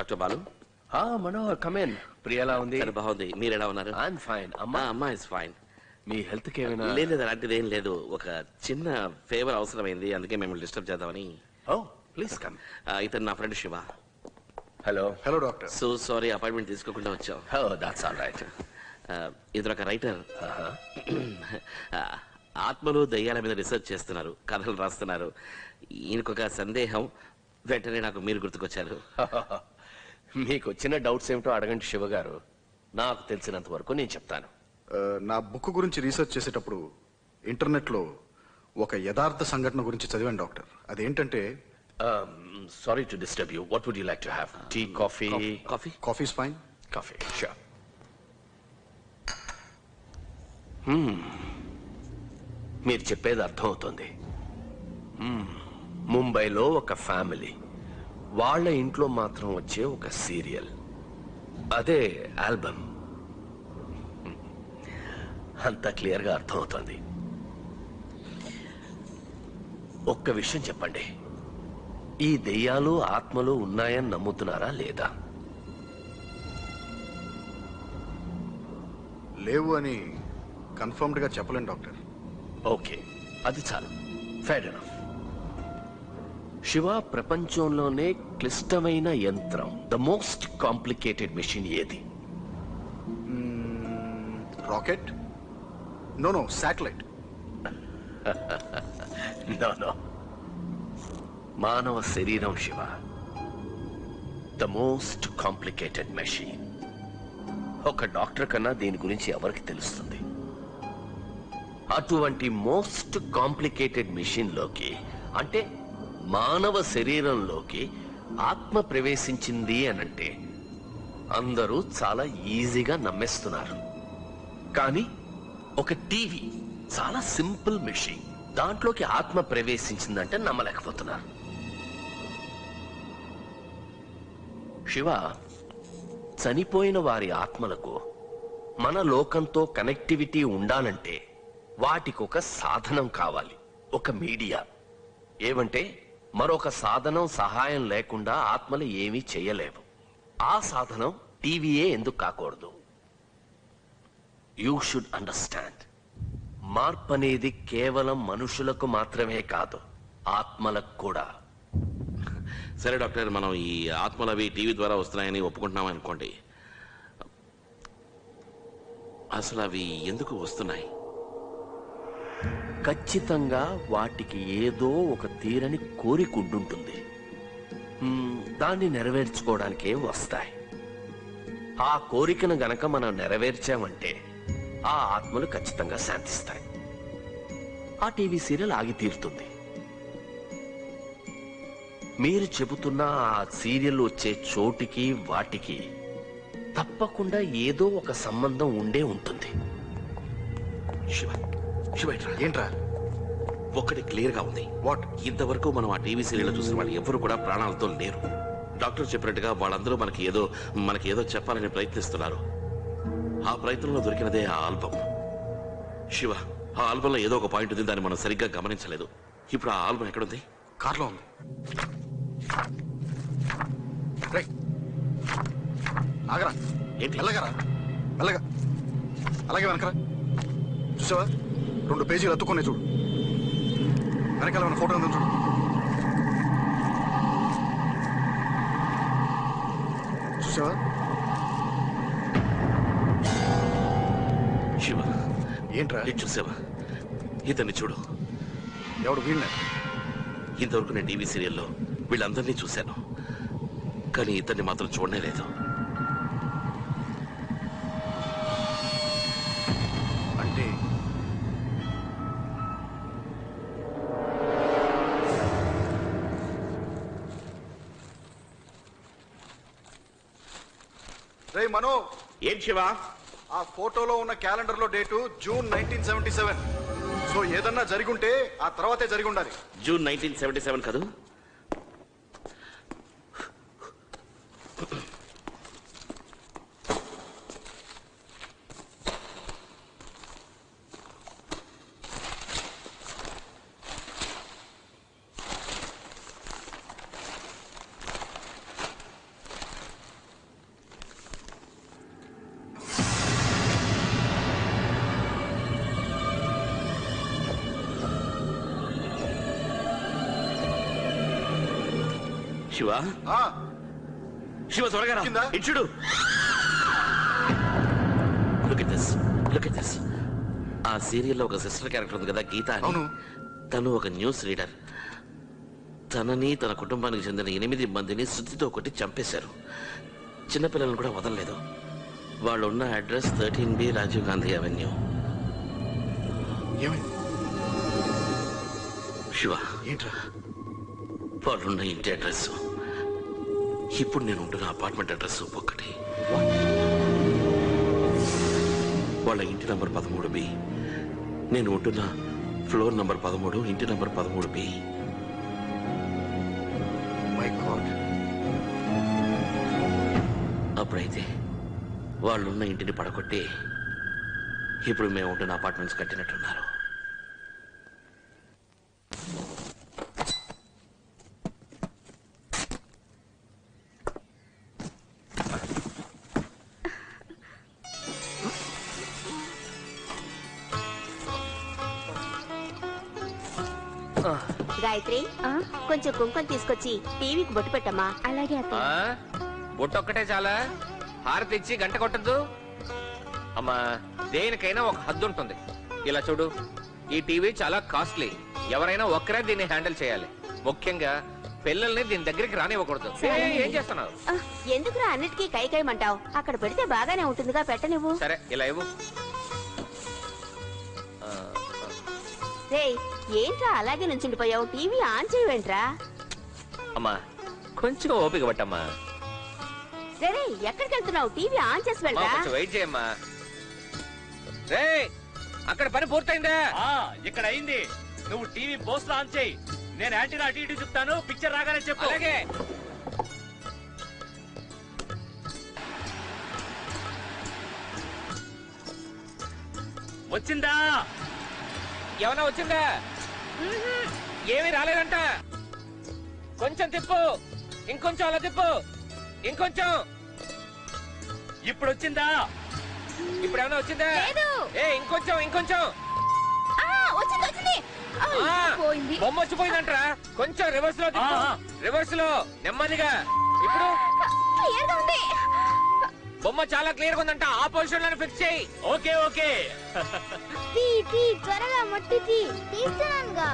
Doctor Balu. Manohar come in. Priya ఎలా ఉంది? బాగుంది. మీరు ఎలా ఉన్నారు? I'm fine. అమ్మా ఇస్ ఫైన్. మీ హెల్త్ కి ఏమైనా? లేదు, అలాంటిది ఏం లేదు. ఒక చిన్న ఫేవర్ అవసరమైంది, అందుకే మిమ్మల్ని డిస్టర్బ్ చేద్దామని. Please come. ఇతను నా friend Shiva. Hello. Hello doctor. So sorry, appointment తీసుకోకుండా వచ్చాం. That's all right. ఇతను ఒక రైటర్. ఆత్మలు దయ్యాల మీద రీసెర్చ్ చేస్తున్నారు, కథలు రాస్తున్నారు. ఈయనకొక సందేహం, వెంటనే నాకు మీరు గుర్తుకొచ్చారు. మీకు వచ్చిన డౌట్స్ ఏమిటో అడగండి శివ గారు. నాకు తెలిసినంత వరకు నేను చెప్తాను. నా బుక్ గురించి రీసెర్చ్ చేసేటప్పుడు ఇంటర్నెట్లో ఒక యథార్థ సంఘటన గురించి చదివాను డాక్టర్. అదేంటంటే, sorry to disturb you. What would you like to have? Tea, coffee? Coffee is fine. Coffee, sure. మీరు చెప్పేది అర్థమవుతుంది. ముంబైలో ఒక ఫ్యామిలీ, వాళ్ళ ఇంట్లో మాత్రం వచ్చే ఒక సీరియల్, అదే ఆల్బమ్. అంత క్లియర్గా అర్థమవుతుంది. ఒక్క విషయం చెప్పండి, ఈ దెయ్యాలు ఆత్మలు ఉన్నాయని నమ్ముతున్నారా లేదా? లేవు అని కన్ఫర్మ్డ్ గా చెప్పలేను డాక్టర్. ఓకే, అది చాలు. Fair enough. శివ, ప్రపంచంలోనే క్లిష్టమైన యంత్రం, ద మోస్ట్ కాంప్లికేటెడ్ మెషిన్ ఏది? రాకెట్? No, satellite. నో, మానవ శరీరం Shiva, the most complicated machine. ఒక డాక్టర్ కన్నా దీని గురించి ఎవరికి తెలుస్తుంది? అటువంటి మోస్ట్ కాంప్లికేటెడ్ మెషిన్ లోకి, అంటే మానవ శరీరంలోకి ఆత్మ ప్రవేశించింది అనంటే అందరూ చాలా ఈజీగా నమ్మేస్తున్నారు. కానీ ఒక టీవీ చాలా సింపుల్ మెషిన్, దాంట్లోకి ఆత్మ ప్రవేశించిందంటే నమ్మలేకపోతున్నారు. శివ, చనిపోయిన వారి ఆత్మలకు మన లోకంతో కనెక్టివిటీ ఉండాలంటే వాటికి ఒక సాధనం కావాలి, ఒక మీడియా. ఏమంటే మరొక సాధనం సహాయం లేకుండా ఆత్మలు ఏమీ చేయలేవు. ఆ సాధనం టీవీయే ఎందుకు కాకూడదు? You should understand. మార్పు అనేది కేవలం మనుషులకు మాత్రమే కాదు, ఆత్మలకు కూడా. సరే డాక్టర్, మనం ఈ ఆత్మలు అవి టీవీ ద్వారా వస్తున్నాయని ఒప్పుకుంటున్నాం అనుకోండి. అసలు అవి ఎందుకు వస్తున్నాయి? ఖచ్చితంగా వాటికి ఏదో ఒక తీరని కోరిక ఉండుంటుంది. దాన్ని నెరవేర్చుకోవడానికే వస్తాయి. ఆ కోరికను గనక మనం నెరవేర్చామంటే ఆ ఆత్మలు ఖచ్చితంగా శాంతిస్తాయి. ఆ టీవీ సీరియల్ ఆగి తీరుతుంది. మీరు చెబుతున్న ఆ సీరియల్ వచ్చే చోటికి వాటికి తప్పకుండా ఏదో ఒక సంబంధం ఉండే ఉంటుంది. శివ, ఏంట్రా? ఒక్కటి క్లియర్ గా ఉంది. వాట్? ఇంతవరకు మనం ఆ టీవీ సీరియల్ చూసిన వాళ్ళు ఎవరు కూడా ప్రాణాలతో లేరు. డాక్టర్ చెప్పినట్టుగా వాళ్ళందరూ మనకి ఏదో చెప్పాలని ప్రయత్నిస్తున్నారు. ఆ ప్రయత్నంలో దొరికినదే ఆ ఆల్బమ్. శివ, ఆ ఆల్బంలో ఏదో ఒక పాయింట్ ఉంది, దాన్ని మనం సరిగ్గా గమనించలేదు. ఇప్పుడు ఆ ఆల్బమ్ ఎక్కడుంది? కార్లో ఉంది. ఆగరా, ఏంటి? మెల్లగరా, మెల్లగా. అలాగే వెనకరా. చూసావా, 2 పేజీలు అతుక్కునే చూడు. వెనకాల మన ఫోటో ఉందని చూడు. చూసావా? శివ, ఏంట్రా? ఇది చూసావా? ఇతన్ని చూడు. ఎవడు? వీళ్ళ. ఇంతవరకు నేను టీవీ సీరియల్లో వీళ్ళందరినీ చూశాను, కానీ ఇతన్ని మాత్రం చూడనే లేదు. అంటే రే మనో. ఏం శివ? ఆ ఫోటోలో ఉన్న క్యాలెండర్ లో డేటు జూన్ 1977. సో ఏదన్నా జరిగుంటే ఆ తర్వాతే జరిగి ఉండాలి. జూన్ 1977 కాదు? శివ ఆ, శివ త్వరగా రా. కింద? ఇటు చూడు. Look at this. Look at this. ఆ సీరియల్లో ఒక సిస్టర్ క్యారెక్టర్ ఉంది కదా, గీత అని. అవును. తను ఒక న్యూస్ రీడర్. తనని తన కుటుంబానికి చెందిన 8 మందిని సుత్తితో కొట్టి చంపేశారు. చిన్నపిల్లలను కూడా వదలలేదు. వాళ్ళు ఉన్న address 13B Rajiv Gandhi avenue. ఏమైంది? శివ, ఏంట్రా? వాళ్ళున్న ఇంటి అడ్రస్, ఇప్పుడు నేను ఉంటున్న అపార్ట్మెంట్ అడ్రస్ ఒక్కటి. వాళ్ళ ఇంటి నంబర్ 13B, నేను ఉంటున్న ఫ్లోర్ నంబర్ 13, ఇంటి నంబర్ 13B. My God. అప్పుడైతే వాళ్ళున్న ఇంటిని పడగొట్టి ఇప్పుడు మేము ఉంటున్న అపార్ట్మెంట్స్ కట్టినట్టున్నారు. గాయత్రి, కొంచెం కుంకుమ తీసుకొచ్చి టీవీకి బొట్టు పెట్టమ్మా. అలాగే బొట్టొక్కటే చాలా, హారతి ఇచ్చి గంట కొట్టద్దు. అమ్మా, దేనికైనా ఒక హద్దు ఉంటుంది. ఇలా చూడు, ఈ టీవీ చాలా కాస్ట్లీ. ఎవరైనా ఒక్కరే దీన్ని హ్యాండిల్ చేయాలి. ముఖ్యంగా పిల్లల్ని దీని దగ్గరికి రానివ్వకూడదు. ఏం చేస్తున్నావు? ఎందుకురా అన్నిటికీ కైకైమంటావు? అక్కడ పెడితే బాగానే ఉంటుందిగా, పెట్టనివ్వు. సరే, ఇలా ఇవ్వు. రేయ్, ఏంట్రా అలాగే నుంచుండిపోయావు? TV on చేయవేంట్రా? అమ్మా, కొంచెం ఓపిక పట్టమ్మా. రే, ఎక్కడికి వెళ్తున్నావు? టీవీ ఆన్ చేసి అమ్మా, వెళ్ళరా. కొంచెం వెయిట్ చేయమ్మా. రే, అక్కడ పని పూర్తయిందా? ఇక్కడ అయింది. నువ్వు టీవీ పోస్ట్ ఆన్ చేయి. నేను యాంటీనా అటు ఇటు చెప్తాను. పిక్చర్ రాగానే చెప్పు. అలాగే. వచ్చిందా? ఏమన్నా వచ్చిందా? ఏమీ రాలేదంట. కొంచెం తిప్పు, ఇంకొంచెం అలా తిప్పు, ఇంకొంచెం. ఇప్పుడు వచ్చిందా? ఇప్పుడు ఏమైనా వచ్చిందా? లేదు. ఇంకొంచెం, ఇంకొంచెం. వచ్చింది, వచ్చింది. పోయింది. బొమ్మ వచ్చిపోయిందంటరా. కొంచెం రివర్స్ లో తిప్పు. రివర్స్ లో నెమ్మదిగా. ఇప్పుడు క్లియర్గా ఉంది. బొమ్మ చాలా క్లియర్ గా ఉందంట. ఆ పొజిషన్ లో ఫిక్స్ చేయి. Okay okay. త్వరగా మట్టి తీస్తున్నానుగా.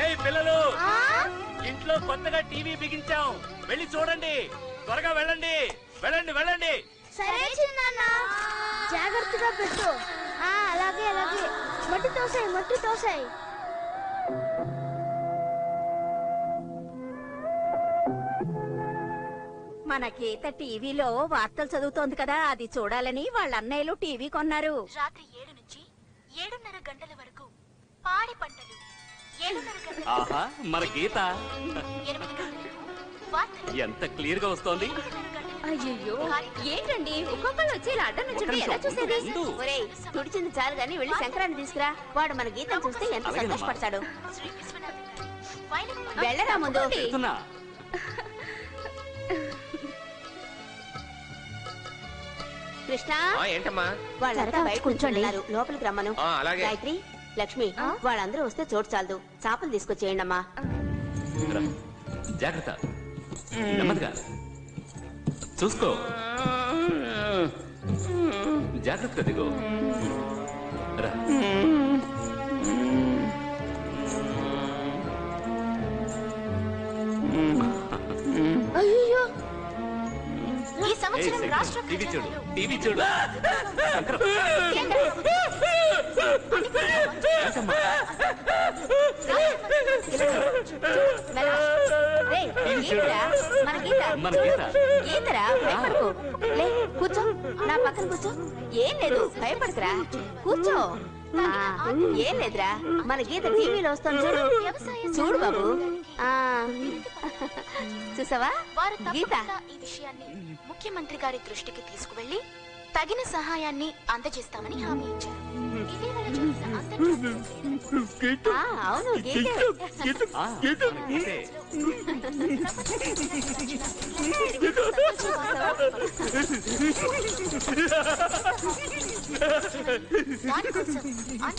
ఏయ్ పిల్లలు, ఇంట్లో కొత్తగా టీవీ బిగించాం. వెళ్ళి చూడండి. త్వరగా వెళ్ళండి, వెళ్ళండి, వెళ్ళండి. సరే చిన్న, జాగ్రత్తగా పెట్టు. అలాగే అలాగే. మట్టి తోసాయి, మట్టి తోసాయి. మన గీత టీవీలో వార్తలు చదువుతోంది కదా, అది చూడాలని వాళ్ళ అన్నయ్యలు టీవీ కొన్నారు. రాత్రి 7 నుంచి 7:30 గంటల వరకు పాడి పంటలు. 7:30 గంటల ఆహా, మన గీత 8 గంటలకు వార్తలు. ఎంత క్లియర్ గా వస్తోంది. 8:30 గంటలకు అయ్యో, ఏంటండి ఒక్కొక్కరు వచ్చి ఇలా అడ్డం నుంచుంటే ఎలా చూసేది? ఒరేయ్, తుడిచింది చాలు గాని వెళ్ళి శంకరాన్ని తీసుకురా. వాడు మన గీతను చూస్తే ఎంత సంతోషపడతాడు. శ్రీ విశ్వనాథ్ గారి వైలెట్ వెళ్ళరా ముందు. వెళ్తున్నా. కృష్ణ, ఏంటమ్మా? వాళ్ళంతా బయట కూర్చోండి. లోపలికి రమ్మను. అలాగే. గాయత్రి, లక్ష్మి, వాళ్ళందరూ వస్తే చోటు చాలదు. చేపలు తీసుకొచ్చేయండి అమ్మా. రా. జాగ్రత్త, నెమ్మదిగా చూసుకో. జాగ్రత్తగా దిగో. రా. అయ్యో, ఈ సంవత్సరం ఏయ్, రాష్ట్ర టీవీ చూడు, ఖజానాలో టీవీ చూడు. శంకరం. ఏంటమ్మా? రేయ్, గీతరా, మన గీత. మన గీత. గీతరా, భయపడకు. లే, కూర్చో, నా పక్కన కూర్చో. ఏం లేదు, భయపడకురా, కూర్చో. ఏం లేదురా, మన గీత టీవీలో వస్తాను చూడు. చూడు బాబు. చూసావా వారు గీత? తప్పకుండా ఈ విషయాన్ని ముఖ్యమంత్రి గారి దృష్టికి తీసుకువెళ్లి తగిన సహాయాన్ని అందజేస్తామని హామీ ఇచ్చారు. ఇటీవల జరిగిన అంతర్జాతీయ క్రీడలు అవును, గీతే. ఆ, మన గీతే. దానికోసం తెలియజేశారు.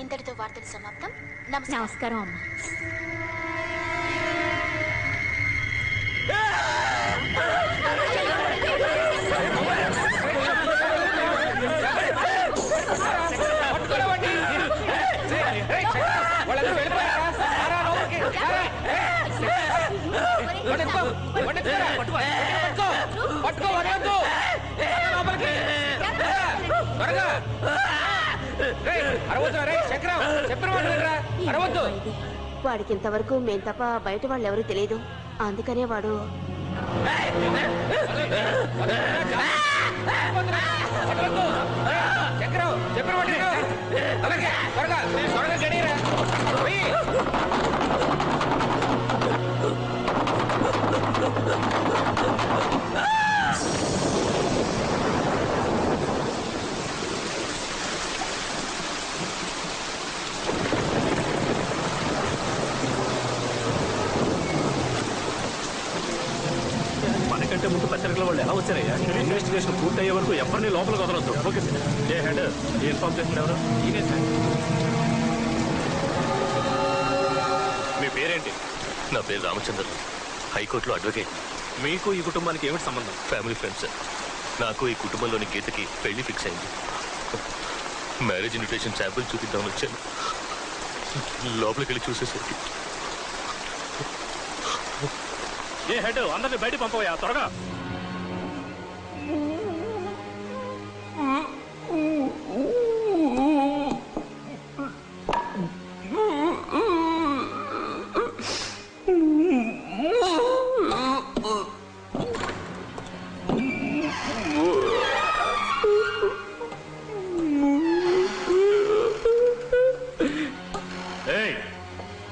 ఇంతటితో వార్తలు సమాప్తం. నమస్కారం. నమస్కారం అమ్మా. వాడికి ఇంతవరకు మేం తప్ప బయట వాళ్ళు ఎవరు తెలియదు, అందుకనే వాడు మనకంటే ముందు పత్రికల వాళ్ళు ఎలా వచ్చారయ్యా? ఇన్వెస్టిగేషన్ పూర్తయ్యే వరకు ఎవరిని లోపలికి వదలొద్దు. Okay sir. ఏ హెడ్ ఇన్ఫార్మ్ చేసిన ఎవరు? ఈయనే సార్. మీ పేరేంటి? నా పేరు రామచంద్ర, హైకోర్టులో అడ్వకేట్. మీకు ఈ కుటుంబానికి ఏమిటి సంబంధం? Family friends sir. నాకు ఈ కుటుంబంలోని గీతకి పెళ్లి ఫిక్స్ అయింది. మ్యారేజ్ ఇన్విటేషన్ శాంపుల్ చూపిద్దామని వచ్చాను. లోపలికి వెళ్ళి చూసేసరికి ఏ హెడ్ అందరిని బయట పంపవయ్యా త్వరగా.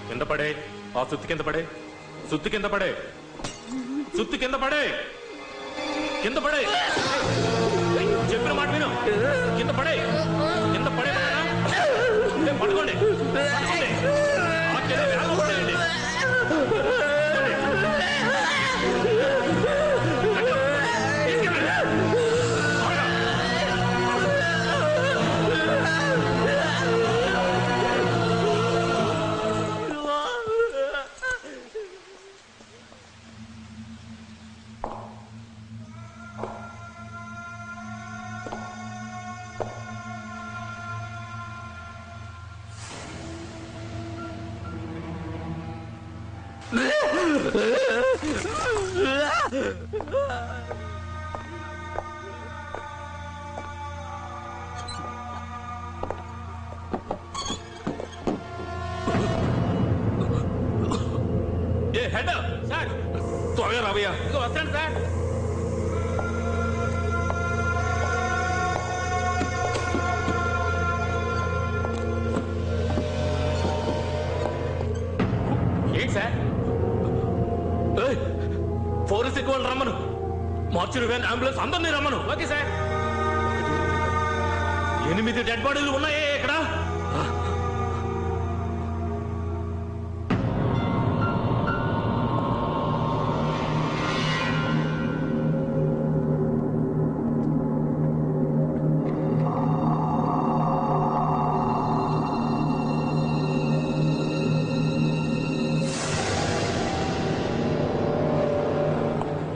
కింద పడే, ఆ సుత్తి కింద పడే, సుత్తి కింద పడే, సుత్తి కింద పడే, కింద పడే, చెప్పిన మాట విను, కింద పడే, కింద పడే పడుకోండి, పడుకోండి. ఏ హెడ్ సార్, త్వరగా రావయ్యా. వస్తాను సార్. ఏంటి సార్? ఫోరెన్సిక్ వాళ్ళు రమ్మను, మార్చురీ వ్యాన్, అంబులెన్స్ అందరినీ రమ్మను. Okay sir. 8 డెడ్ బాడీలు ఉన్నాయే ఇక్కడ.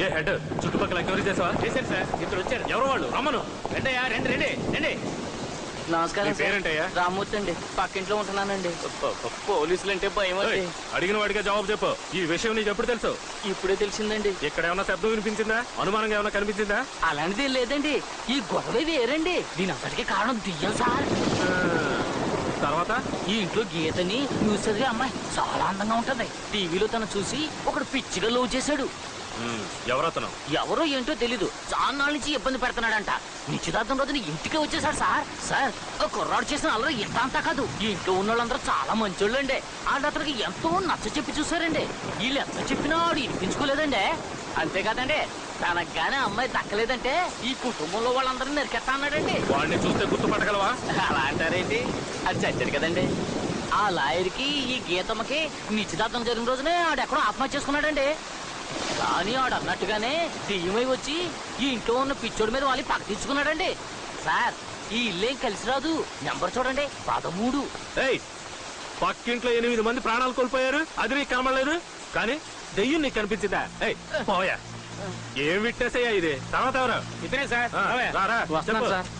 ఏ హెడ్ చుట్టుపక్కల ఎంక్వైరీ చేసావా? చేశాను సార్. ఇద్దరు వచ్చారు. ఎవరు వాళ్ళు? రమ్మను. రెండయ్యా, రండి రండి రండి. నమస్కారం. పేరేంటయ్యా? రామ్మూర్తి అండి, పక్కింట్లో ఉంటున్నానండి. పోలీసులు అంటే భయం అండి. అడిగిన వాడిగా జవాబు చెప్పు. ఈ విషయం నీకు ఎప్పుడు తెలుసు? ఇప్పుడే తెలిసిందండి. ఇక్కడ ఏమైనా శబ్దం వినిపించిందా? అనుమానంగా ఏమైనా కనిపించిందా? అలాంటిది లేదండి. ఈ గొడవ వేరండి. దీని అంతటికీ కారణం దియ్యం సార్. తర్వాత ఈ ఇంట్లో గీతని న్యూస్ చదివే అమ్మాయి చాలా అందంగా ఉంటది. టీవీలో తను చూసి ఒకడు పిచ్చిగా లవ్ చేశాడు. ఎవరతను? ఎవరో ఏంటో తెలీదు. చాలా నుంచి ఇబ్బంది పెడుతున్నాడంట. నిశ్చితార్థం రోజున ఇంటికే వచ్చేసాడు సార్. సార్, కుర్రాడు చేసిన అల్లరి ఇంత అంతా కాదు. ఈ ఇంట్లో ఉన్న వాళ్ళందరూ చాలా మంచోళ్ళండి. వాళ్ళు అతనికి ఎంతో నచ్చ చెప్పి చూసారండి. వీళ్ళు ఎంత చెప్పినా వాడు వినిపించుకోలేదండి. అంతేకాదండి, తనకు గానే అమ్మాయి దక్కలేదంటే ఈ కుటుంబంలో వాళ్ళందరినీ నరికెత్తా అన్నాడండి. వాడిని చూస్తే గుర్తుపట్టగలవా? అలా అంటారేంటి? అది చచ్చాడు కదండి. ఆ లాయర్కి ఈ గీతమ్మకి నిశ్చితార్థం జరిగిన రోజునే ఆడెక్కడో ఆత్మహత్య చేసుకున్నాడండి. కానీ ఆడు అన్నట్టుగానే దెయ్యమై వచ్చి ఈ ఇంట్లో ఉన్న పిచ్చోడి మీద వాళ్ళు పక్క తెచ్చుకున్నాడండి. సార్ ఈ ఇల్లేం కలిసి రాదు. నెంబర్ చూడండి 13. ఏయ్, పక్కింట్లో 8 మంది ప్రాణాలు కోల్పోయారు, అది నీకు కనబడలేదు, కానీ దెయ్యం నీకు కనిపించిందా? ఏయ్ పోయా, ఏం విట్టేసయ్యా ఇది? తర్వాత ఎవరు? ఇతనే సార్. రారా, వస్తున్నాను చెప్పు. సార్.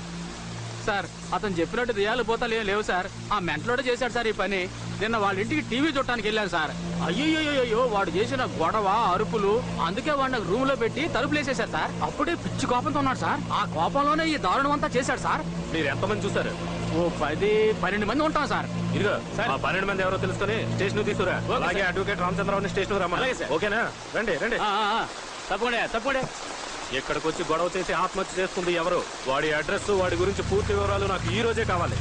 సార్ అతను చెప్పినట్టు దెయ్యాలు పోతాలు ఏం లేవు సార్. ఆ మెంటలోడే చేశాడు సార్ ఈ పని. నిన్న వాళ్ళ ఇంటికి టీవీ చూడటానికి వెళ్ళాను సార్. అయ్యో వాడు చేసిన గొడవ అరుపులు, అందుకే వాడిని రూమ్ లో పెట్టి తలుపులు వేసేశారు సార్. అప్పుడే పిచ్చి కోపంతో ఉన్నాడు సార్. ఆ కోపంలోనే ఈ దారుణం అంతా చేశాడు సార్. మీరు ఎంతమంది చూసారు? ఓ 10-12 మంది ఉంటాం సార్. ఇదిగో ఆ 12 మంది ఎవరో తెలుసుకొని స్టేషన్ తీసుకురా. అలాగే అడ్వకేట్ రామచంద్రరావుని స్టేషన్ రమ్మని. అలాగే సార్. ఓకేనా? రండి రండి. తప్పకుండా. ఇక్కడికి వచ్చి గొడవ చేసి ఆత్మహత్య చేసుకుంది ఎవరు? వాడి అడ్రస్, వాడి గురించి పూర్తి వివరాలు నాకు ఈ రోజే కావాలి.